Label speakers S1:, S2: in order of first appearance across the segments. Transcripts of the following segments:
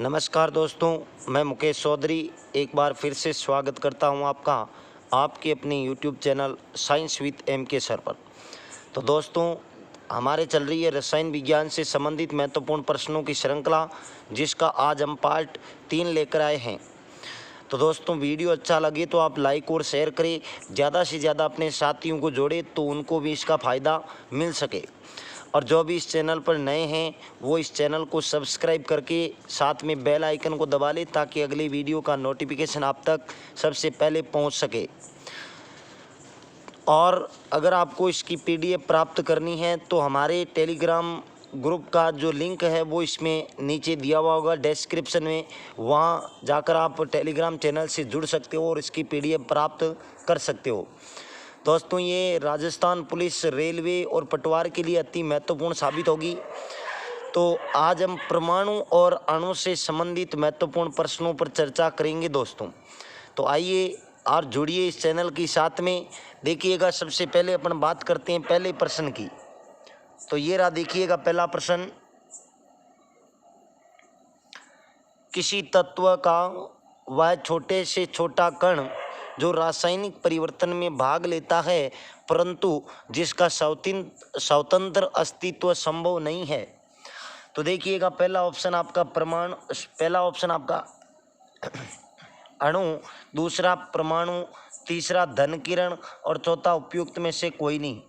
S1: नमस्कार दोस्तों, मैं मुकेश चौधरी एक बार फिर से स्वागत करता हूं आपका आपके अपने YouTube channel science with M K sir पर। तो दोस्तों, हमारे चल रही है रसायन विज्ञान से संबंधित महत्वपूर्ण प्रश्नों की श्रृंखला, जिसका आज हम पार्ट 3 लेकर आए हैं। तो दोस्तों, वीडियो अच्छा लगे तो आप लाइक और शेयर करें, ज़्यादा से ज़्यादा अपने साथियों को जोड़ें तो उनको भी इसका फ़ायदा मिल सके। और जो भी इस चैनल पर नए हैं वो इस चैनल को सब्सक्राइब करके साथ में बेल आइकन को दबा लें ताकि अगली वीडियो का नोटिफिकेशन आप तक सबसे पहले पहुंच सके। और अगर आपको इसकी पीडीएफ प्राप्त करनी है तो हमारे टेलीग्राम ग्रुप का जो लिंक है वो इसमें नीचे दिया हुआ होगा डिस्क्रिप्शन में, वहाँ जाकर आप टेलीग्राम चैनल से जुड़ सकते हो और इसकी पीडीएफ प्राप्त कर सकते हो। दोस्तों, ये राजस्थान पुलिस, रेलवे और पटवार के लिए अति महत्वपूर्ण साबित होगी। तो आज हम परमाणु और अणु से संबंधित महत्वपूर्ण प्रश्नों पर चर्चा करेंगे दोस्तों। तो आइए और जुड़िए इस चैनल के साथ में। देखिएगा, सबसे पहले अपन बात करते हैं पहले प्रश्न की। तो ये रहा, देखिएगा पहला प्रश्न। किसी तत्व का वह छोटे से छोटा कण जो रासायनिक परिवर्तन में भाग लेता है परंतु जिसका स्वतंत्र अस्तित्व संभव नहीं है। तो देखिएगा, पहला ऑप्शन आपका परमाणु, पहला ऑप्शन आपका अणु, दूसरा परमाणु, तीसरा धन किरण और चौथा उपयुक्त में से कोई नहीं।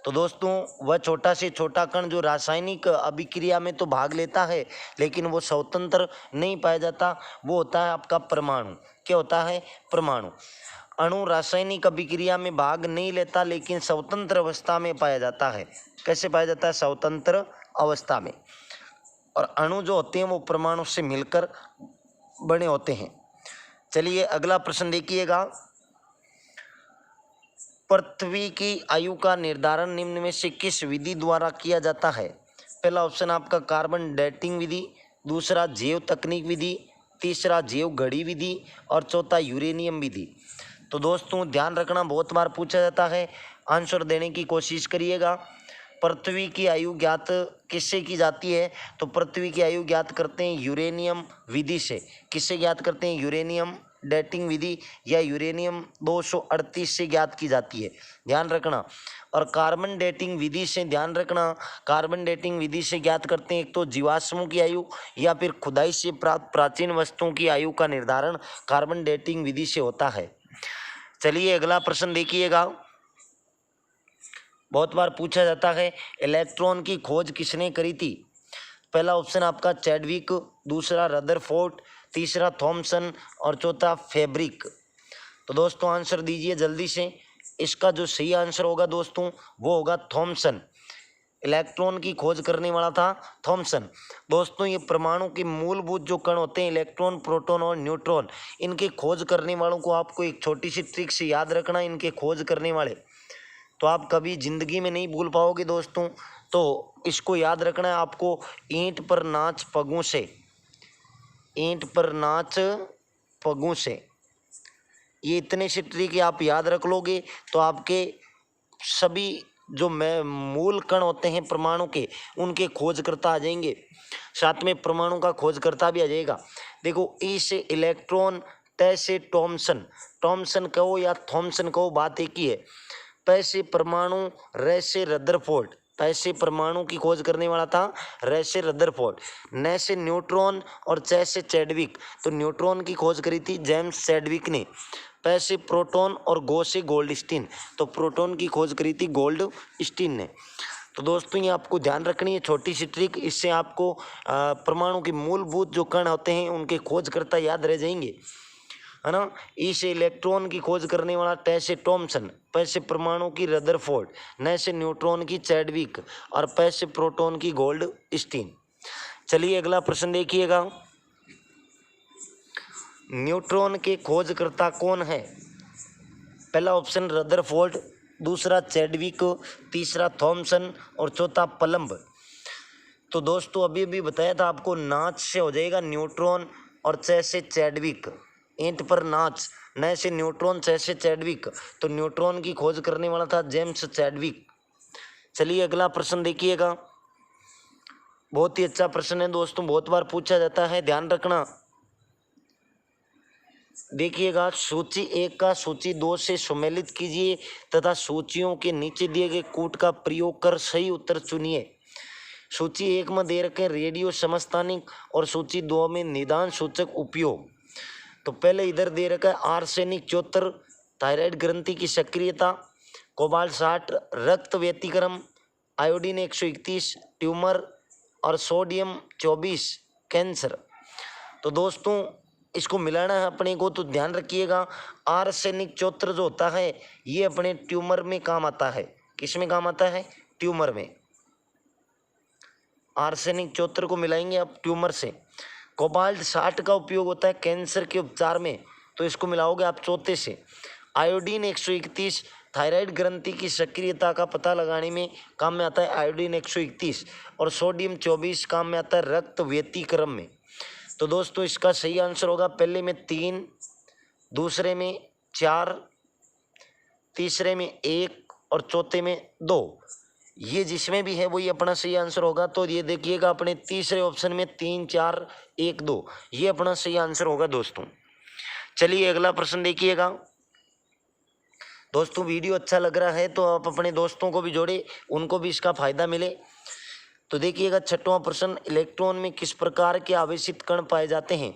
S1: तो दोस्तों, वह छोटा से छोटा कण जो रासायनिक अभिक्रिया में तो भाग लेता है लेकिन वो स्वतंत्र नहीं पाया जाता, वो होता है आपका परमाणु। क्या होता है? परमाणु। अणु रासायनिक अभिक्रिया में भाग नहीं लेता लेकिन स्वतंत्र अवस्था में पाया जाता है। कैसे पाया जाता है? स्वतंत्र अवस्था में। और अणु जो होते हैं वो परमाणु से मिलकर बने होते हैं। चलिए अगला प्रश्न देखिएगा। पृथ्वी की आयु का निर्धारण निम्न में से किस विधि द्वारा किया जाता है? पहला ऑप्शन आपका कार्बन डेटिंग विधि, दूसरा जैव तकनीक विधि, तीसरा जैव घड़ी विधि और चौथा यूरेनियम विधि। तो दोस्तों, ध्यान रखना, बहुत बार पूछा जाता है, आंसर देने की कोशिश करिएगा। पृथ्वी की आयु ज्ञात किससे की जाती है? तो पृथ्वी की आयु ज्ञात करते हैं यूरेनियम विधि से। किससे ज्ञात करते हैं? यूरेनियम डेटिंग विधि या यूरेनियम 238 से ज्ञात की जाती है, ध्यान रखना। और कार्बन डेटिंग विधि से, ध्यान रखना, कार्बन डेटिंग विधि से ज्ञात करते हैं एक तो जीवाश्मों की आयु या फिर खुदाई से प्राप्त प्राचीन वस्तुओं की आयु का निर्धारण कार्बन डेटिंग विधि से होता है। चलिए अगला प्रश्न देखिएगा, बहुत बार पूछा जाता है, इलेक्ट्रॉन की खोज किसने करी थी? पहला ऑप्शन आपका चैडविक, दूसरा रदरफोर्ड, तीसरा थॉमसन और चौथा फैब्रिक। तो दोस्तों आंसर दीजिए जल्दी से। इसका जो सही आंसर होगा दोस्तों वो होगा थॉमसन। इलेक्ट्रॉन की खोज करने वाला था थॉमसन। दोस्तों, ये परमाणु के मूलभूत जो कण होते हैं, इलेक्ट्रॉन, प्रोटॉन और न्यूट्रॉन, इनके खोज करने वालों को आपको एक छोटी सी ट्रिक से याद रखना। इनके खोज करने वाले तो आप कभी ज़िंदगी में नहीं भूल पाओगे दोस्तों। तो इसको याद रखना है आपको। ईंट पर नाच पगों से, ईंट पर नाच पगों से, ये इतने से ट्रिक आप याद रख लोगे तो आपके सभी जो मूल कण होते हैं परमाणु के, उनके खोजकर्ता आ जाएंगे, साथ में परमाणु का खोजकर्ता भी आ जाएगा। देखो, ई से इलेक्ट्रॉन, तय से थॉमसन, थॉमसन कहो या थॉमसन कहो, बात एक ही है। पै से परमाणु, रे से रदरफोर्ड, पै से परमाणु की खोज करने वाला था रे से रदरफोर्ड, न से न्यूट्रॉन और चे से चैडविक, तो न्यूट्रॉन की खोज करी थी जेम्स चैडविक ने। पै से प्रोटॉन और गो से गोल्डस्टीन, तो प्रोटॉन की खोज करी थी गोल्डस्टीन ने। तो दोस्तों, ये आपको ध्यान रखनी है छोटी सी ट्रिक, इससे आपको परमाणु के मूलभूत जो कण होते हैं उनके खोजकर्ता याद रह जाएंगे, है ना। ई से इलेक्ट्रॉन की खोज करने वाला टे से थॉमसन, पै से परमाणु की रदरफोर्ड, न से न्यूट्रॉन की चैडविक और पै से प्रोटॉन की गोल्डस्टीन। चलिए अगला प्रश्न देखिएगा। न्यूट्रॉन के खोजकर्ता कौन है? पहला ऑप्शन रदरफोर्ड, दूसरा चैडविक, तीसरा थॉमसन और चौथा पलम्ब। तो दोस्तों, अभी अभी बताया था आपको, नाच से हो जाएगा न्यूट्रॉन और चे से चैडविक। ईंट पर नाच, न से न्यूट्रॉन, चे से चैडविक, तो न्यूट्रॉन की खोज करने वाला था जेम्स चैडविक। चलिए अगला प्रश्न देखिएगा। बहुत ही अच्छा प्रश्न है दोस्तों, बहुत बार पूछा जाता है, ध्यान रखना। देखिएगा, सूची 1 का सूची 2 से सुमेलित कीजिए तथा सूचियों के नीचे दिए गए कूट का प्रयोग कर सही उत्तर चुनिए। सूची 1 में दे रखे रेडियो समस्थानिक और सूची 2 में निदान सूचक उपयोग। तो पहले इधर दे रखा है आर्सेनिक 74, थायराइड ग्रंथि की सक्रियता, कोबाल्ट 60, रक्त व्यतिक्रम, आयोडीन 131, ट्यूमर और सोडियम 24, कैंसर। तो दोस्तों इसको मिलाना है अपने को, तो ध्यान रखिएगा आर्सेनिक 74 जो होता है ये अपने ट्यूमर में काम आता है। किस में काम आता है? ट्यूमर में। आर्सेनिक 74 को मिलाएंगे आप ट्यूमर से। कोबाल्ट 60 का उपयोग होता है कैंसर के उपचार में, तो इसको मिलाओगे आप चौथे से। आयोडीन 131 थायराइड ग्रंथि की सक्रियता का पता लगाने में काम में आता है, आयोडीन 131। और सोडियम 24 काम में आता है रक्त व्यतिक्रम में। तो दोस्तों इसका सही आंसर होगा पहले में 3, दूसरे में 4, तीसरे में 1 और चौथे में 2। ये जिसमें भी है वही अपना सही आंसर होगा। तो ये देखिएगा अपने तीसरे ऑप्शन में 3, 4, 1, 2 ये अपना सही आंसर होगा दोस्तों। चलिए अगला प्रश्न देखिएगा दोस्तों। वीडियो अच्छा लग रहा है तो आप अपने दोस्तों को भी जोड़े, उनको भी इसका फायदा मिले। तो देखिएगा छठवां प्रश्न, इलेक्ट्रॉन में किस प्रकार के आवेशित कण पाए जाते हैं?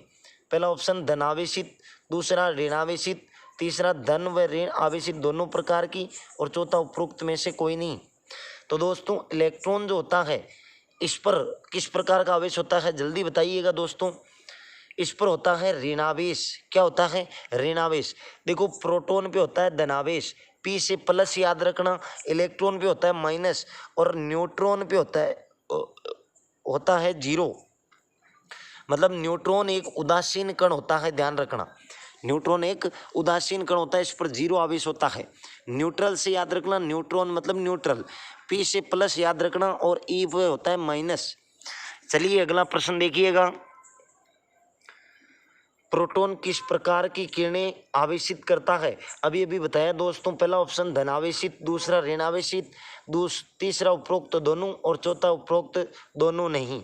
S1: पहला ऑप्शन धनावेशित, दूसरा ऋणावेशित, तीसरा धन व ऋण आवेशित दोनों प्रकार की, और चौथा उपरोक्त में से कोई नहीं। तो दोस्तों इलेक्ट्रॉन जो होता है इस पर किस प्रकार का आवेश होता है, जल्दी बताइएगा दोस्तों। इस पर होता है ऋणावेश। क्या होता है? ऋणावेश। देखो प्रोटॉन पे होता है धनावेश, P से प्लस याद रखना, इलेक्ट्रॉन पे होता है माइनस, और न्यूट्रॉन पे होता है 0। मतलब न्यूट्रॉन एक उदासीन कण होता है, ध्यान रखना। न्यूट्रॉन एक उदासीन कण होता है, इस पर 0 आवेश होता है। न्यूट्रल से याद रखना, न्यूट्रॉन मतलब न्यूट्रल, P से प्लस याद रखना, और E पे होता है माइनस। चलिए अगला प्रश्न देखिएगा, प्रोटॉन किस प्रकार की किरणें आवेशित करता है? अभी बताया दोस्तों, पहला ऑप्शन धनावेशित, दूसरा ऋणावेशित, तीसरा उपरोक्त दोनों, और चौथा उपरोक्त दोनों नहीं।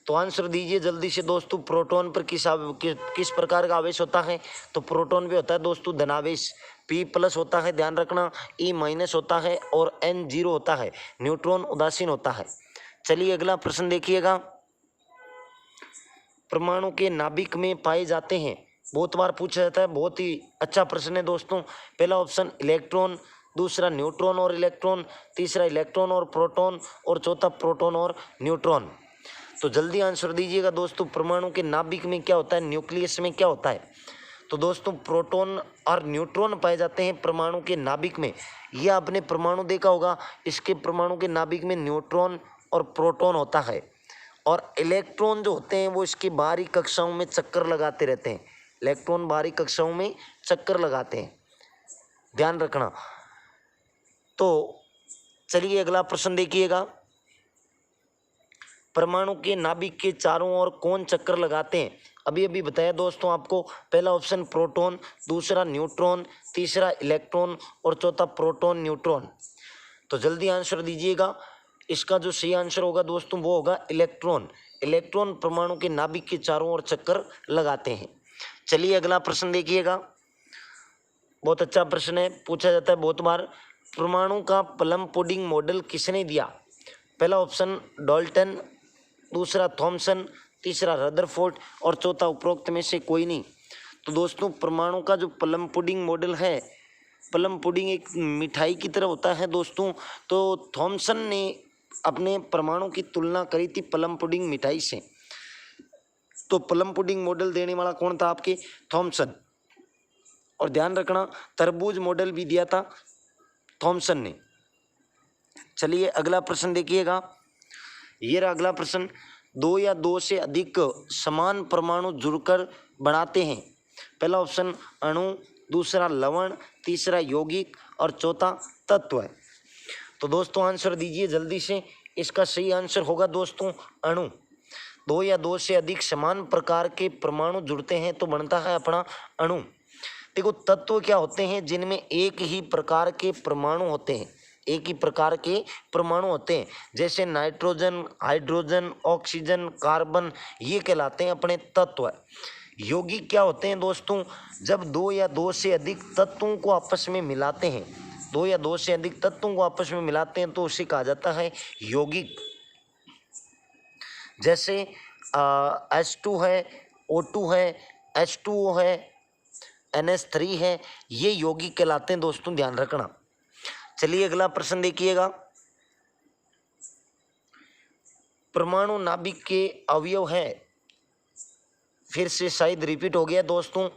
S1: तो आंसर दीजिए जल्दी से दोस्तों। प्रोटॉन पर किस प्रकार का आवेश होता है? तो प्रोटॉन पे होता है दोस्तों धनावेश, P प्लस होता है, ध्यान रखना, E माइनस होता है, और N 0 होता है। न्यूट्रॉन उदासीन होता है। चलिए अगला प्रश्न देखिएगा, परमाणु के नाभिक में पाए जाते हैं, बहुत बार पूछा जाता है, बहुत ही अच्छा प्रश्न है दोस्तों। पहला ऑप्शन इलेक्ट्रॉन, दूसरा न्यूट्रॉन और इलेक्ट्रॉन, तीसरा इलेक्ट्रॉन और प्रोटॉन, और चौथा प्रोटॉन और न्यूट्रॉन। तो जल्दी आंसर दीजिएगा दोस्तों, परमाणु के नाभिक में क्या होता है, न्यूक्लियस में क्या होता है? तो दोस्तों प्रोटॉन और न्यूट्रॉन पाए जाते हैं परमाणु के नाभिक में। यह आपने परमाणु देखा होगा, इसके परमाणु के नाभिक में न्यूट्रॉन और प्रोटॉन होता है, और इलेक्ट्रॉन जो होते हैं वो इसकी बाहरी कक्षाओं में चक्कर लगाते रहते हैं। इलेक्ट्रॉन बाहरी कक्षाओं में चक्कर लगाते हैं, ध्यान रखना। तो चलिए अगला प्रश्न देखिएगा, परमाणु के नाभिक के चारों ओर कौन चक्कर लगाते हैं? अभी बताया दोस्तों आपको, पहला ऑप्शन प्रोटॉन, दूसरा न्यूट्रॉन, तीसरा इलेक्ट्रॉन, और चौथा प्रोटॉन न्यूट्रॉन। तो जल्दी आंसर दीजिएगा। इसका जो सही आंसर होगा दोस्तों वो होगा इलेक्ट्रॉन। इलेक्ट्रॉन परमाणु के नाभिक के चारों ओर चक्कर लगाते हैं। चलिए अगला प्रश्न देखिएगा, बहुत अच्छा प्रश्न है, पूछा जाता है बहुत बार। परमाणु का प्लम पुडिंग मॉडल किसने दिया? पहला ऑप्शन डाल्टन, दूसरा थॉमसन, तीसरा रदरफोर्ड, और चौथा उपरोक्त में से कोई नहीं। तो दोस्तों परमाणु का जो प्लम पुडिंग मॉडल है, प्लम पुडिंग एक मिठाई की तरह होता है दोस्तों, तो थॉमसन ने अपने परमाणु की तुलना करी थी प्लम पुडिंग मिठाई से। तो प्लम पुडिंग मॉडल देने वाला कौन था? आपके थॉमसन। और ध्यान रखना तरबूज मॉडल भी दिया था थॉमसन ने। चलिए अगला प्रश्न देखिएगा, ये रहा अगला प्रश्न, 2 या 2 से अधिक समान परमाणु जुड़कर बनाते हैं। पहला ऑप्शन अणु, दूसरा लवण, तीसरा यौगिक, और चौथा तत्व है। तो दोस्तों आंसर दीजिए जल्दी से। इसका सही आंसर होगा दोस्तों अणु। 2 या 2 से अधिक समान प्रकार के परमाणु जुड़ते हैं तो बनता है अपना अणु। देखो तत्व क्या होते हैं? जिनमें एक ही प्रकार के परमाणु होते हैं, एक ही प्रकार के परमाणु होते हैं, जैसे नाइट्रोजन, हाइड्रोजन, ऑक्सीजन, कार्बन, ये कहलाते हैं अपने तत्व। यौगिक क्या होते हैं दोस्तों? जब दो या दो से अधिक तत्वों को आपस में मिलाते हैं, दो या दो से अधिक तत्वों को आपस में मिलाते हैं तो उसे कहा जाता है यौगिक। जैसे H2 है, O2 है, H2O है, NH3 है, ये यौगिक कहलाते हैं दोस्तों, ध्यान रखना। चलिए अगला प्रश्न देखिएगा। परमाणु नाभिक के अवयव है, फिर से शायद रिपीट हो गया दोस्तों,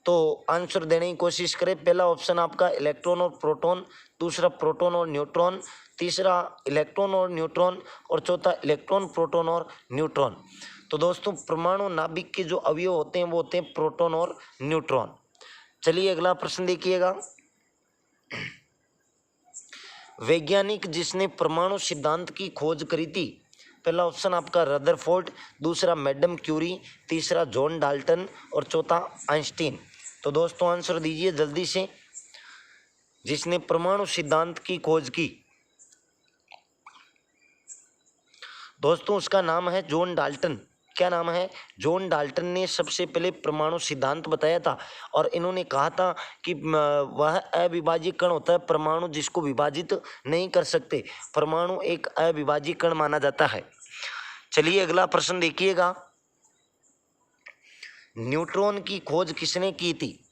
S1: तो आंसर देने की कोशिश करें। पहला ऑप्शन आपका इलेक्ट्रॉन और प्रोटॉन, दूसरा प्रोटॉन और न्यूट्रॉन, तीसरा इलेक्ट्रॉन और न्यूट्रॉन और चौथा इलेक्ट्रॉन, प्रोटॉन और न्यूट्रॉन। तो दोस्तों परमाणु नाभिक के जो अवयव होते हैं वो होते हैं प्रोटॉन और न्यूट्रॉन। चलिए अगला प्रश्न देखिएगा। वैज्ञानिक जिसने परमाणु सिद्धांत की खोज करी थी, पहला ऑप्शन आपका रदरफोर्ड, दूसरा मैडम क्यूरी, तीसरा जॉन डाल्टन और चौथा आइंस्टीन। तो दोस्तों आंसर दीजिए जल्दी से। जिसने परमाणु सिद्धांत की खोज की दोस्तों उसका नाम है जॉन डाल्टन। क्या नाम है? जॉन डाल्टन ने सबसे पहले परमाणु सिद्धांत बताया था और इन्होंने कहा था कि वह अविभाज्य कण होता है, परमाणु जिसको विभाजित नहीं कर सकते। परमाणु एक अविभाज्य कण माना जाता है। चलिए अगला प्रश्न देखिएगा। न्यूट्रॉन की खोज किसने की थी?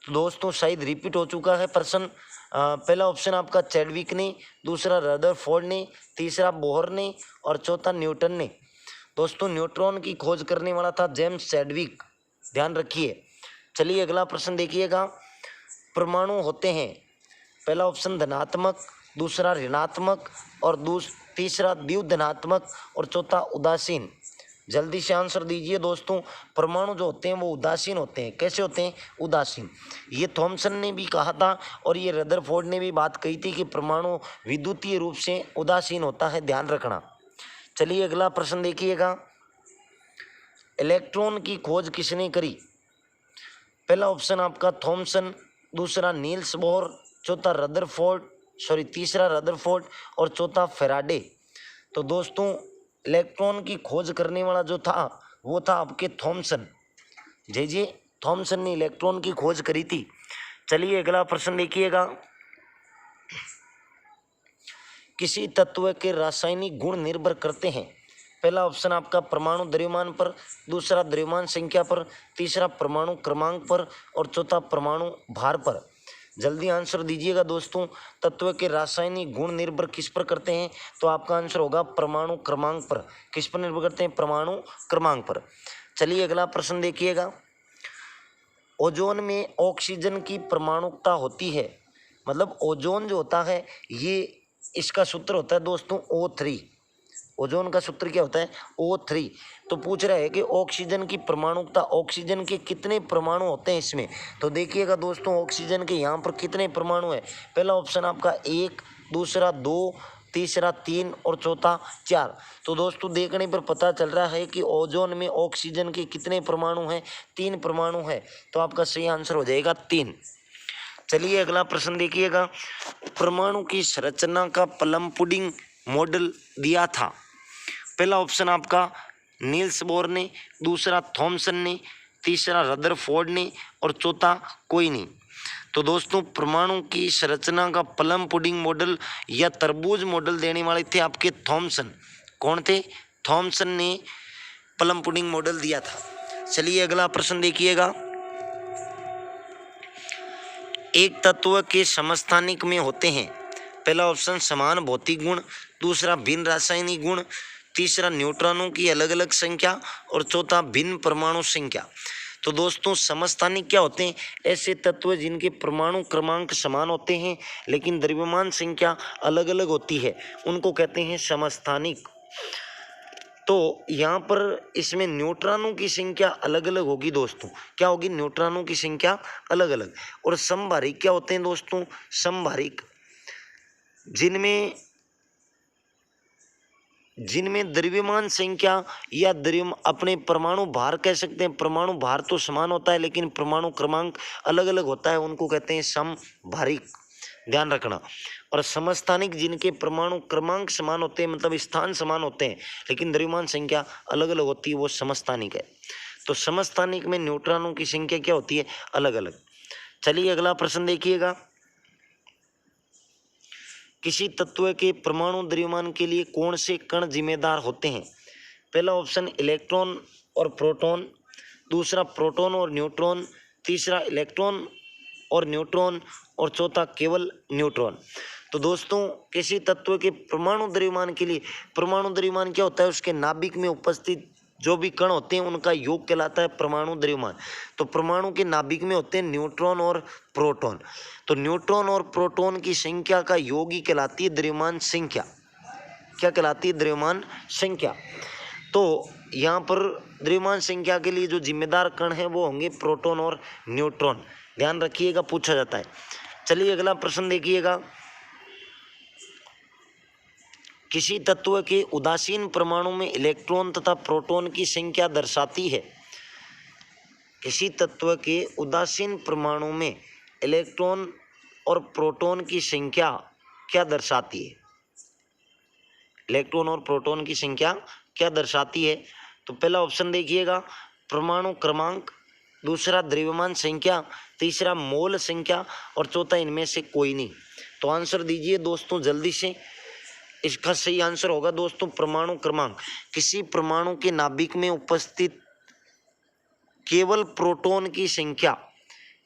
S1: तो दोस्तों शायद रिपीट हो चुका है प्रश्न। पहला ऑप्शन आपका चैडविक ने, दूसरा रदरफोर्ड ने, तीसरा बोहर ने और चौथा न्यूटन ने। दोस्तों न्यूट्रॉन की खोज करने वाला था जेम्स चैडविक, ध्यान रखिए। चलिए अगला प्रश्न देखिएगा। परमाणु होते हैं, पहला ऑप्शन धनात्मक, दूसरा ऋणात्मक और तीसरा द्विधनात्मक और चौथा उदासीन। जल्दी से आंसर दीजिए दोस्तों। परमाणु जो होते हैं वो उदासीन होते हैं। कैसे होते हैं? उदासीन। ये थॉमसन ने भी कहा था और ये रदरफोर्ड ने भी बात कही थी कि परमाणु विद्युतीय रूप से उदासीन होता है, ध्यान रखना। चलिए अगला प्रश्न देखिएगा। इलेक्ट्रॉन की खोज किसने करी? पहला ऑप्शन आपका थॉमसन, दूसरा नील्स बोर, तीसरा रदरफोर्ड और चौथा फैराडे। तो दोस्तों इलेक्ट्रॉन की खोज करने वाला जो था वो था आपके थॉमसन। जे थॉमसन ने इलेक्ट्रॉन की खोज करी थी। चलिए अगला प्रश्न देखिएगा। किसी तत्व के रासायनिक गुण निर्भर करते हैं, पहला ऑप्शन आपका परमाणु द्रव्यमान पर, दूसरा द्रव्यमान संख्या पर, तीसरा परमाणु क्रमांक पर और चौथा परमाणु भार पर। जल्दी आंसर दीजिएगा दोस्तों। तत्व के रासायनिक गुण निर्भर किस पर करते हैं? तो आपका आंसर होगा परमाणु क्रमांक पर। किस पर निर्भर करते हैं? परमाणु क्रमांक पर। चलिए अगला प्रश्न देखिएगा। ओजोन में ऑक्सीजन की परमाणुकता होती है, मतलब ओजोन जो होता है ये इसका सूत्र होता है दोस्तों O3। ओजोन का सूत्र क्या होता है? O3। तो पूछ रहा है कि ऑक्सीजन की परमाणुकता, ऑक्सीजन के कितने परमाणु होते हैं इसमें? तो देखिएगा दोस्तों ऑक्सीजन के यहाँ पर कितने परमाणु है। पहला ऑप्शन आपका 1, दूसरा 2, तीसरा 3 और चौथा 4। तो दोस्तों देखने पर पता चल रहा है कि ओजोन में ऑक्सीजन के कितने परमाणु हैं? 3 परमाणु है। तो आपका सही आंसर हो जाएगा 3। चलिए अगला प्रश्न देखिएगा। परमाणु की संरचना का प्लम पुडिंग मॉडल दिया था, पहला ऑप्शन आपका नील्स बोर ने, दूसरा थॉमसन ने, तीसरा रदरफोर्ड ने और चौथा कोई नहीं। तो दोस्तों परमाणु की संरचना का प्लम पुडिंग मॉडल या तरबूज मॉडल देने वाले थे आपके थॉमसन। कौन थे? थॉमसन ने प्लम पुडिंग मॉडल दिया था। चलिए अगला प्रश्न देखिएगा। एक तत्व के समस्थानिक में होते हैं, पहला ऑप्शन समान भौतिक गुण, दूसरा भिन्न रासायनिक गुण, तीसरा न्यूट्रॉनों की अलग अलग संख्या और चौथा भिन्न परमाणु संख्या। तो दोस्तों समस्थानिक क्या होते हैं? ऐसे तत्व जिनके परमाणु क्रमांक समान होते हैं लेकिन द्रव्यमान संख्या अलग अलग होती है, उनको कहते हैं समस्थानिक। तो यहाँ पर इसमें न्यूट्रॉनों की संख्या अलग अलग होगी दोस्तों। क्या होगी? न्यूट्रॉनों की संख्या अलग अलग। और समभारिक क्या होते हैं दोस्तों? समभारिक जिनमें द्रव्यमान संख्या या अपने परमाणु भार कह सकते हैं, परमाणु भार तो समान होता है लेकिन परमाणु क्रमांक अलग अलग होता है, उनको कहते हैं समभारिक। ध्यान रखना। और समस्थानिक जिनके परमाणु क्रमांक समान होते हैं, मतलब स्थान समान होते हैं लेकिन द्रव्यमान संख्या अलग अलग होती है, वो समस्थानिक है। तो समस्थानिक में न्यूट्रॉनों की संख्या क्या होती है? अलग अलग। चलिए अगला प्रश्न देखिएगा। किसी तत्व के परमाणु द्रव्यमान के लिए कौन से कण जिम्मेदार होते हैं? पहला ऑप्शन इलेक्ट्रॉन और प्रोटॉन, दूसरा प्रोटॉन और न्यूट्रॉन, तीसरा इलेक्ट्रॉन और न्यूट्रॉन और चौथा केवल न्यूट्रॉन। तो दोस्तों किसी तत्व के परमाणु द्रव्यमान के लिए, परमाणु द्रव्यमान क्या होता है? उसके नाभिक में उपस्थित जो भी कण होते हैं उनका योग कहलाता है परमाणु द्रव्यमान। तो परमाणु के नाभिक में होते हैं न्यूट्रॉन और प्रोटॉन। तो न्यूट्रॉन और प्रोटॉन की संख्या का योग ही कहलाती है द्रव्यमान संख्या। क्या कहलाती है? द्रव्यमान संख्या। तो यहाँ पर द्रव्यमान संख्या के लिए जो जिम्मेदार कण हैं वो होंगे प्रोटॉन और न्यूट्रॉन। ध्यान रखिएगा, पूछा जाता है। चलिए अगला प्रश्न देखिएगा। किसी तत्व के उदासीन परमाणु में इलेक्ट्रॉन तथा प्रोटॉन की संख्या दर्शाती है। किसी तत्व के उदासीन परमाणु में इलेक्ट्रॉन और प्रोटॉन की संख्या क्या दर्शाती है? इलेक्ट्रॉन और प्रोटॉन की संख्या क्या दर्शाती है? तो पहला ऑप्शन देखिएगा, परमाणु क्रमांक, दूसरा द्रव्यमान संख्या, तीसरा मोल संख्या और चौथा इनमें से कोई नहीं। तो आंसर दीजिए दोस्तों जल्दी से। इसका सही आंसर होगा दोस्तों परमाणु क्रमांक। किसी परमाणु के नाभिक में उपस्थित केवल प्रोटॉन की संख्या,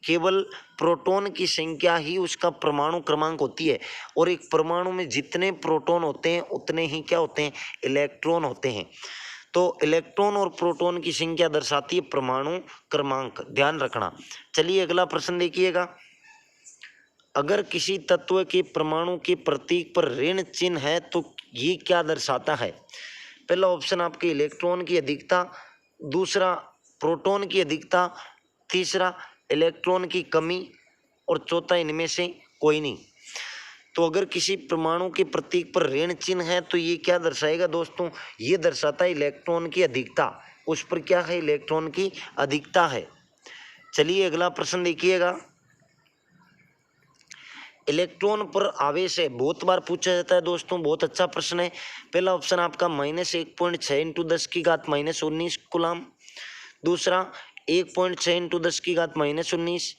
S1: केवल प्रोटॉन की संख्या ही उसका परमाणु क्रमांक होती है। और एक परमाणु में जितने प्रोटॉन होते हैं उतने ही क्या होते हैं? इलेक्ट्रॉन होते हैं। तो इलेक्ट्रॉन और प्रोटॉन की संख्या दर्शाती है परमाणु क्रमांक। ध्यान रखना। चलिए अगला प्रश्न देखिएगा। अगर किसी तत्व के परमाणु के प्रतीक पर ऋण चिन्ह है तो ये क्या दर्शाता है? पहला ऑप्शन आपके इलेक्ट्रॉन की अधिकता, दूसरा प्रोटॉन की अधिकता, तीसरा इलेक्ट्रॉन की कमी और चौथा इनमें से कोई नहीं। तो अगर किसी परमाणु के प्रतीक पर ऋण चिन्ह है तो ये क्या दर्शाएगा दोस्तों? ये दर्शाता है इलेक्ट्रॉन की अधिकता। उस पर क्या है? इलेक्ट्रॉन की अधिकता है। चलिए अगला प्रश्न देखिएगा। इलेक्ट्रॉन पर आवेश है, बहुत बार पूछा जाता है दोस्तों, बहुत अच्छा प्रश्न है। पहला ऑप्शन आपका -1.6 × 10⁻19 कूलाम, दूसरा 1.6 × 10⁻19,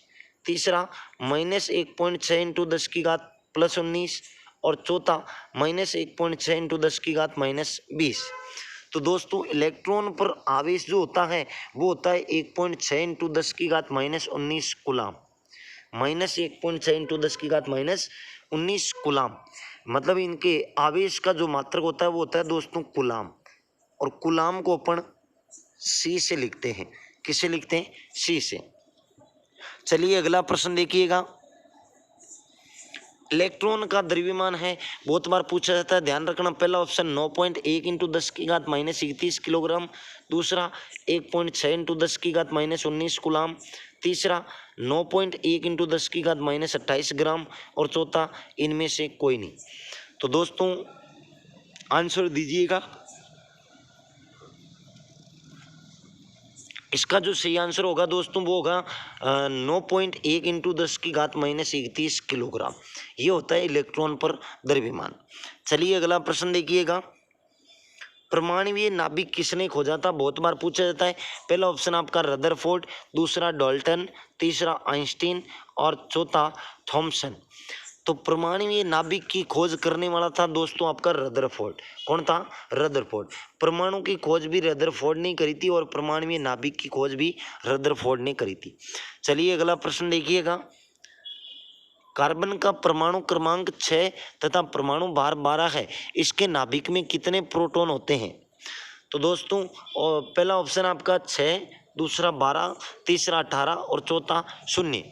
S1: तीसरा -1.6 × 10⁻+19 और चौथा -1.6 × 10⁻20। तो दोस्तों इलेक्ट्रॉन पर आवेश जो होता है वो होता है 1.6 × 10⁻19 कूलाम, -1.6 × 10⁻19 कूलाम। मतलब इनके आवेश का जो मात्रक होता है वो होता है दोस्तों कूलाम। और कूलाम को अपन सी से लिखते हैं। किसे लिखते हैं? सी से। चलिए अगला प्रश्न देखिएगा। इलेक्ट्रॉन का द्रव्यमान है, बहुत बार पूछा जाता है, ध्यान रखना। पहला ऑप्शन 9.1 × 10⁻31 किलोग्राम, दूसरा 1.6 × 10⁻19 कूलाम, तीसरा 9.1 × 10⁻28 ग्राम और चौथा इनमें से कोई नहीं। तो दोस्तों आंसर दीजिएगा। इसका जो सही आंसर होगा दोस्तों वो होगा 9.1 × 10⁻31 किलोग्राम। ये होता है इलेक्ट्रॉन पर द्रव्यमान। चलिए अगला प्रश्न देखिएगा। परमाणुीय नाभिक किसने खोजा था? बहुत बार पूछा जाता है। पहला ऑप्शन आपका रदरफोर्ड, दूसरा डाल्टन, तीसरा आइंस्टीन और चौथा थॉमसन। तो परमाणुीय नाभिक की खोज करने वाला था दोस्तों आपका रदरफोर्ड। कौन था? रदरफोर्ड। परमाणु की खोज भी रदरफोर्ड ने करी थी और परमाणुीय नाभिक की खोज भी रदरफोर्ड ने करी थी। चलिए अगला प्रश्न देखिएगा। कार्बन का परमाणु क्रमांक 6 तथा परमाणु भार 12 है। इसके नाभिक में कितने प्रोटॉन होते हैं? तो दोस्तों पहला ऑप्शन आपका 6, दूसरा 12, तीसरा 18 और चौथा 0।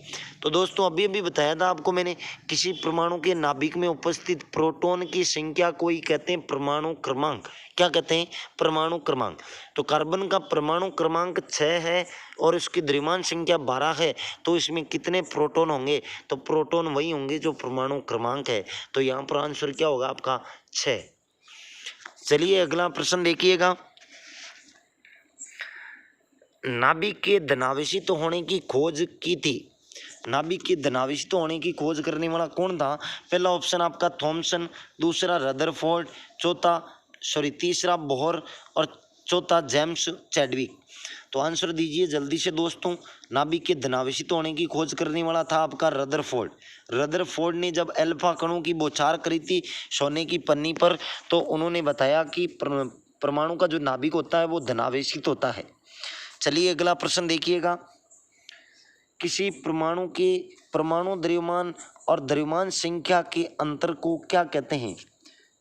S1: तो दोस्तों अभी अभी बताया था आपको मैंने, किसी परमाणु के नाभिक में उपस्थित प्रोटॉन की संख्या को ही कहते हैं परमाणु क्रमांक। क्या कहते हैं? परमाणु क्रमांक। तो कार्बन का परमाणु क्रमांक 6 है और इसकी द्रव्यमान संख्या 12 है। तो इसमें कितने प्रोटॉन होंगे? तो प्रोटॉन वही होंगे जो परमाणु क्रमांक है। तो यहाँ पर आंसर क्या होगा आपका? 6। चलिए अगला प्रश्न देखिएगा। नाभिक के धनावेशित होने की खोज की थी। नाभिक के धनावेशित होने की खोज करने वाला कौन था? पहला ऑप्शन आपका थॉमसन, दूसरा रदरफोर्ड, तीसरा बोहर और चौथा जेम्स चैडविक। तो आंसर दीजिए जल्दी से दोस्तों। नाभिक के धनावेशित होने की खोज करने वाला था आपका रदरफोर्ड। रदरफोर्ड ने जब अल्फा कणों की बौछार करी थी सोने की पन्नी पर, तो उन्होंने बताया कि परमाणु का जो नाभिक होता है वो धनावेशित होता है। चलिए अगला प्रश्न देखिएगा। किसी परमाणु के परमाणु द्रव्यमान और द्रव्यमान संख्या के अंतर को क्या कहते हैं?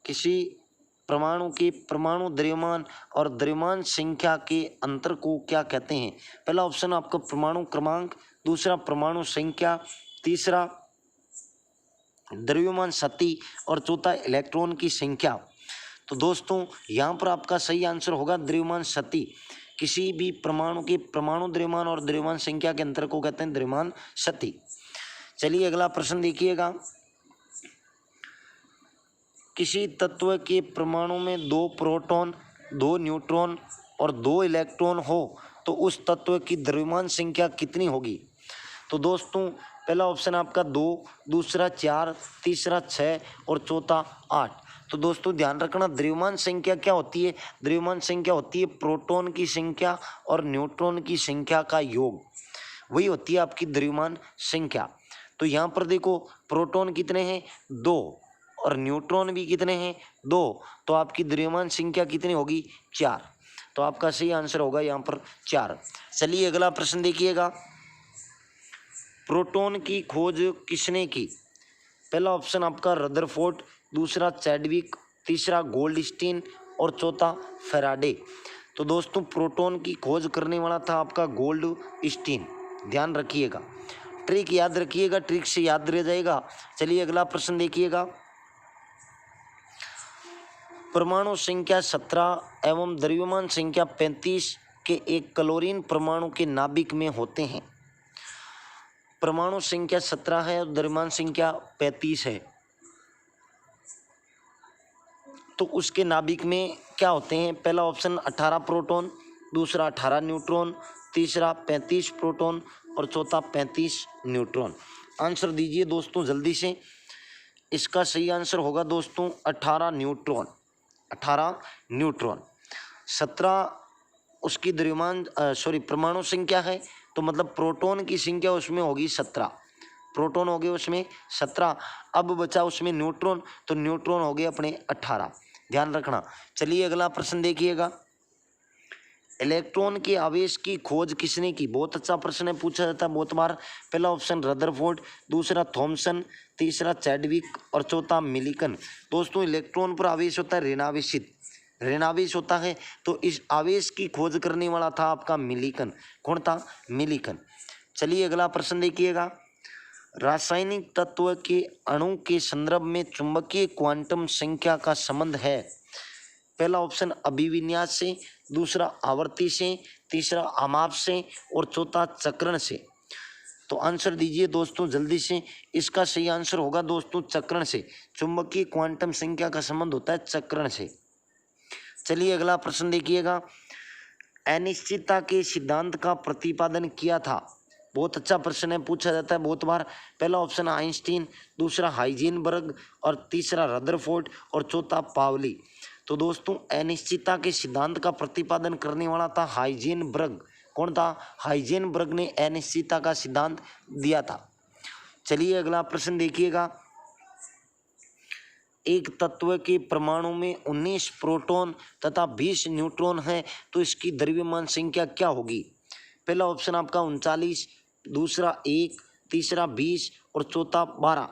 S1: किसी परमाणु के परमाणु द्रव्यमान और द्रव्यमान संख्या के अंतर को क्या कहते हैं? पहला ऑप्शन आपका परमाणु क्रमांक, दूसरा परमाणु संख्या, तीसरा द्रव्यमान शक्ति और चौथा इलेक्ट्रॉन की संख्या। तो दोस्तों यहाँ पर आपका सही आंसर होगा द्रव्यमान शक्ति। किसी भी परमाणु के परमाणु द्रव्यमान और द्रव्यमान संख्या के अंतर को कहते हैं द्रव्यमान शक्ति। चलिए अगला प्रश्न देखिएगा। किसी तत्व के परमाणु में 2 प्रोटॉन, 2 न्यूट्रॉन और 2 इलेक्ट्रॉन हो तो उस तत्व की द्रव्यमान संख्या कितनी होगी? तो दोस्तों पहला ऑप्शन आपका 2, दूसरा 4, तीसरा 6 और चौथा 8। तो दोस्तों ध्यान रखना द्रव्यमान संख्या क्या होती है? द्रव्यमान संख्या होती है प्रोटॉन की संख्या और न्यूट्रॉन की संख्या का योग, वही होती है आपकी द्रव्यमान संख्या। तो यहाँ पर देखो प्रोटॉन कितने हैं? 2 और न्यूट्रॉन भी कितने हैं? 2। तो आपकी द्रव्यमान संख्या कितनी होगी? 4। तो आपका सही आंसर होगा यहाँ पर 4। चलिए अगला प्रश्न देखिएगा। प्रोटॉन की खोज किसने की? पहला ऑप्शन आपका रदरफोर्ड, दूसरा चैडविक, तीसरा गोल्डस्टीन और चौथा फैराडे। तो दोस्तों प्रोटॉन की खोज करने वाला था आपका गोल्डस्टीन। ध्यान रखिएगा, ट्रिक याद रखिएगा, ट्रिक से याद रह जाएगा। चलिए अगला प्रश्न देखिएगा। परमाणु संख्या 17 एवं द्रव्यमान संख्या 35 के एक क्लोरीन परमाणु के नाभिक में होते हैं। परमाणु संख्या 17 है और द्रव्यमान संख्या 35 है, तो उसके नाभिक में क्या होते हैं? पहला ऑप्शन 18 प्रोटॉन, दूसरा 18 न्यूट्रॉन, तीसरा 35 प्रोटॉन और चौथा 35 न्यूट्रॉन। आंसर दीजिए दोस्तों जल्दी से। इसका सही आंसर होगा दोस्तों 18 न्यूट्रॉन। 18 न्यूट्रॉन। 17 उसकी द्रव्यमान परमाणु संख्या है, तो मतलब प्रोटॉन की संख्या उसमें होगी 17। प्रोटॉन हो गए उसमें 17, अब बचा उसमें न्यूट्रॉन, तो न्यूट्रॉन हो गए अपने 18। ध्यान रखना। चलिए अगला प्रश्न देखिएगा। इलेक्ट्रॉन के आवेश की खोज किसने की? बहुत अच्छा प्रश्न है, पूछा जाता है बहुत बार। पहला ऑप्शन रदरफोर्ड, दूसरा थॉमसन, तीसरा चैडविक और चौथा मिलिकन। दोस्तों इलेक्ट्रॉन पर आवेश होता है ऋणावेशित, ऋणावेश होता है, तो इस आवेश की खोज करने वाला था आपका मिलिकन। कौन था? मिलिकन। चलिए अगला प्रश्न देखिएगा। रासायनिक तत्व के अणु के संदर्भ में चुंबकीय क्वांटम संख्या का संबंध है। पहला ऑप्शन अभिविन्यास से, दूसरा आवर्ती से, तीसरा अमाप से और चौथा चक्रण से। तो आंसर दीजिए दोस्तों जल्दी से। इसका सही आंसर होगा दोस्तों चक्रण से। चुंबकीय क्वांटम संख्या का संबंध होता है चक्रण से। चलिए अगला प्रश्न देखिएगा। अनिश्चितता के सिद्धांत का प्रतिपादन किया था। बहुत अच्छा प्रश्न है, पूछा जाता है बहुत बार। पहला ऑप्शन आइंस्टीन, दूसरा हाइजेनबर्ग और तीसरा रदरफोर्ड और चौथा पावली। तो दोस्तों अनिश्चितता के सिद्धांत का प्रतिपादन करने वाला था हाइजेनबर्ग। कौन था? हाइजेनबर्ग ने अनिश्चितता का सिद्धांत दिया था। चलिए अगला प्रश्न देखिएगा। एक तत्व के परमाणु में 19 प्रोटॉन तथा 20 न्यूट्रॉन है, तो इसकी द्रव्यमान संख्या क्या होगी? पहला ऑप्शन आपका 39, दूसरा 1, तीसरा 20 और चौथा 12।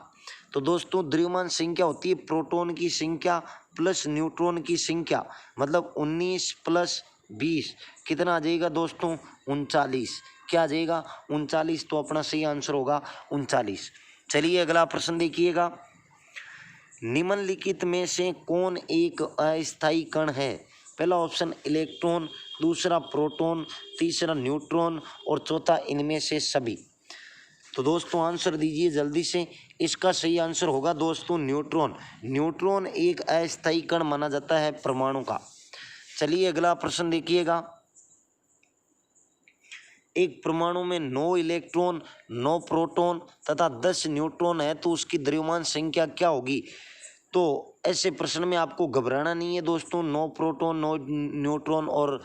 S1: तो दोस्तों द्रव्यमान संख्या होती है प्रोटॉन की संख्या प्लस न्यूट्रॉन की संख्या, मतलब 19 प्लस 20 कितना आ जाएगा दोस्तों? 39। क्या आ जाएगा? 39। तो अपना सही आंसर होगा 39। चलिए अगला प्रश्न देखिएगा। निम्नलिखित में से कौन एक अस्थायी कण है? पहला ऑप्शन इलेक्ट्रॉन, दूसरा प्रोटॉन, तीसरा न्यूट्रॉन और चौथा इनमें से सभी। तो दोस्तों आंसर दीजिए जल्दी से। इसका सही आंसर होगा दोस्तों न्यूट्रॉन। न्यूट्रॉन एक अस्थायी कण माना जाता है परमाणु का। चलिए अगला प्रश्न देखिएगा। एक परमाणु में 9 इलेक्ट्रॉन, 9 प्रोटॉन तथा 10 न्यूट्रॉन है तो उसकी द्रव्यमान संख्या क्या होगी। तो ऐसे प्रश्न में आपको घबराना नहीं है दोस्तों। 9 प्रोटॉन, 9 न्यूट्रॉन और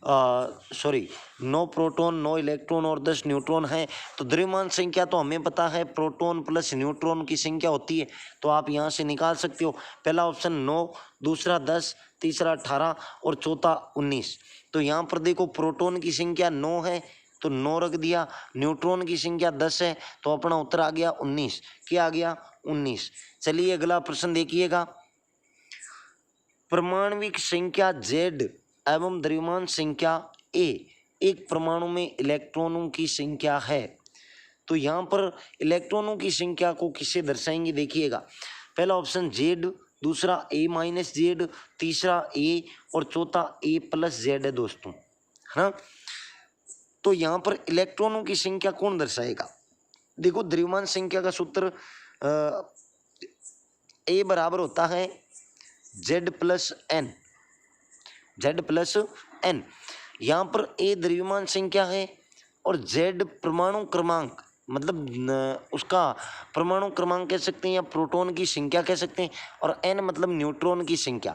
S1: 9 प्रोटॉन, 9 इलेक्ट्रॉन और 10 न्यूट्रॉन है तो द्रव्यमान संख्या तो हमें पता है प्रोटॉन प्लस न्यूट्रॉन की संख्या होती है, तो आप यहाँ से निकाल सकते हो। पहला ऑप्शन 9, दूसरा 10, तीसरा 18 और चौथा 19। तो यहाँ पर देखो प्रोटॉन की संख्या 9 है तो 9 रख दिया, न्यूट्रॉन की संख्या 10 है तो अपना उत्तर आ गया 19। क्या आ गया? 19। चलिए अगला प्रश्न देखिएगा। परमाणविक संख्या Z एवं द्रव्यमान संख्या A एक परमाणु में इलेक्ट्रॉनों की संख्या है। तो यहाँ पर इलेक्ट्रॉनों की संख्या को किससे दर्शाएंगे देखिएगा। पहला ऑप्शन Z, दूसरा A माइनस Z, तीसरा A और चौथा A प्लस Z है दोस्तों, है ना। तो यहाँ पर इलेक्ट्रॉनों की संख्या कौन दर्शाएगा। देखो द्रव्यमान संख्या का सूत्र A बराबर होता है Z plus N, Z plus एन। यहाँ पर A द्रव्यमान संख्या है और Z परमाणु क्रमांक, मतलब उसका परमाणु क्रमांक कह सकते हैं या प्रोटॉन की संख्या कह सकते हैं, और n मतलब न्यूट्रॉन की संख्या।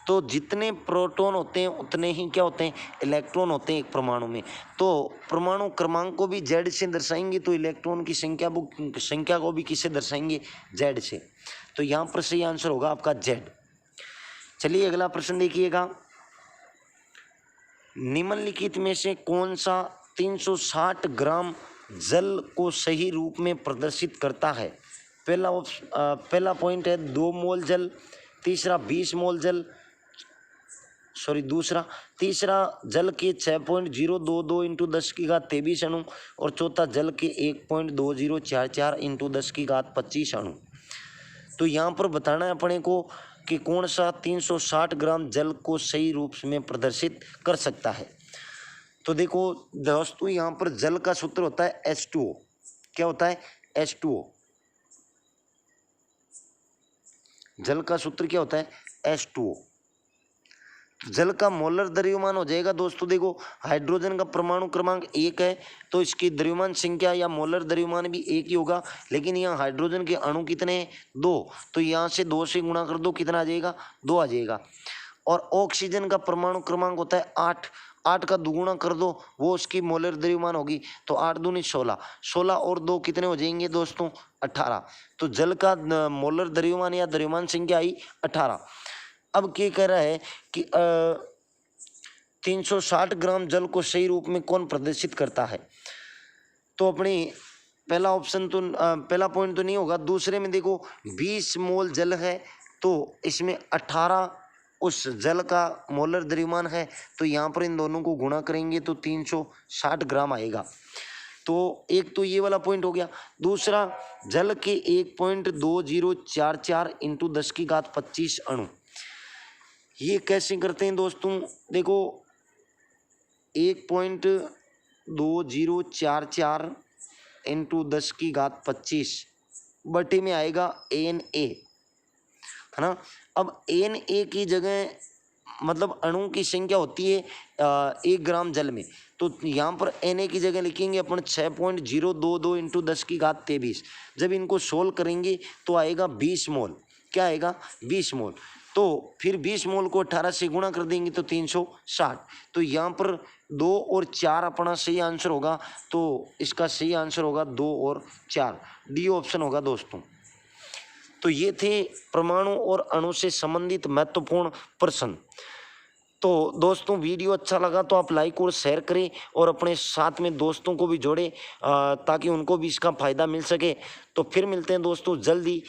S1: तो जितने प्रोटॉन होते हैं उतने ही क्या होते हैं, इलेक्ट्रॉन होते हैं एक परमाणु में। तो परमाणु क्रमांक को भी Z से दर्शाएंगे तो इलेक्ट्रॉन की संख्या को भी किससे दर्शाएंगे, Z से। तो यहाँ पर सही आंसर होगा आपका Z। चलिए अगला प्रश्न देखिएगा। निम्नलिखित में से कौन सा 360 ग्राम जल को सही रूप में प्रदर्शित करता है। पहला पॉइंट है 2 मोल जल, तीसरा 20 मोल जल, तीसरा जल के 6.022 इंटू 10 की घात 23 अणु और चौथा जल के 1.2044 इंटू 10 की घात 25 अणु। तो यहाँ पर बताना है अपने को कि कौन सा 360 ग्राम जल को सही रूप में प्रदर्शित कर सकता है। तो देखो दोस्तों यहाँ पर जल का सूत्र होता है H2O। क्या होता है? H2O। जल का सूत्र क्या होता है? H2O। जल का मोलर द्रव्यमान हो जाएगा दोस्तों, देखो हाइड्रोजन का परमाणु क्रमांक 1 है तो इसकी द्रव्यमान संख्या या मोलर द्रव्यमान भी 1 ही होगा, लेकिन यहाँ हाइड्रोजन के अणु कितने हैं? 2, तो यहाँ से 2 से गुणा कर दो, कितना आ जाएगा? 2 आ जाएगा। और ऑक्सीजन का परमाणु क्रमांक होता है 8, 8 का दुगुना कर दो, वो उसकी मोलर द्रव्यमान होगी, तो 8 दूनी 16, 16 और 2 कितने हो जाएंगे दोस्तों? 18। तो जल का मोलर द्रव्यमान या द्रव्यमान संख्या आई 18। अब क्या कह रहा है कि 360 ग्राम जल को सही रूप में कौन प्रदर्शित करता है। तो अपनी पहला ऑप्शन तो पहला पॉइंट तो नहीं होगा। दूसरे में देखो 20 मोल जल है तो इसमें 18 उस जल का मोलर द्रव्यमान है, तो यहाँ पर इन दोनों को गुणा करेंगे तो 360 ग्राम आएगा। तो एक तो ये वाला पॉइंट हो गया। दूसरा जल के 1.2044 इंटू 10 की घात 25 अणु, ये कैसे करते हैं दोस्तों। देखो 1.2044 इंटू 10 की घात 25 बटे में आएगा Na, है ना। अब Na की जगह मतलब अणु की संख्या होती है 1 ग्राम जल में, तो यहाँ पर Na की जगह लिखेंगे अपन 6.022 इंटू 10 की घात 23। जब इनको सोल्व करेंगे तो आएगा 20 मोल। क्या आएगा? 20 मोल। तो फिर 20 मोल को 18 से गुणा कर देंगे तो 360। तो यहाँ पर 2 और 4 अपना सही आंसर होगा, तो इसका सही आंसर होगा 2 और 4, डी ऑप्शन होगा दोस्तों। तो ये थे परमाणु और अणु से संबंधित महत्वपूर्ण प्रश्न। तो दोस्तों वीडियो अच्छा लगा तो आप लाइक और शेयर करें और अपने साथ में दोस्तों को भी जोड़ें ताकि उनको भी इसका फ़ायदा मिल सके। तो फिर मिलते हैं दोस्तों जल्दी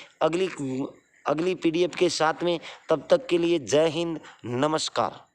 S1: अगली PDF के साथ में। तब तक के लिए जय हिंद, नमस्कार।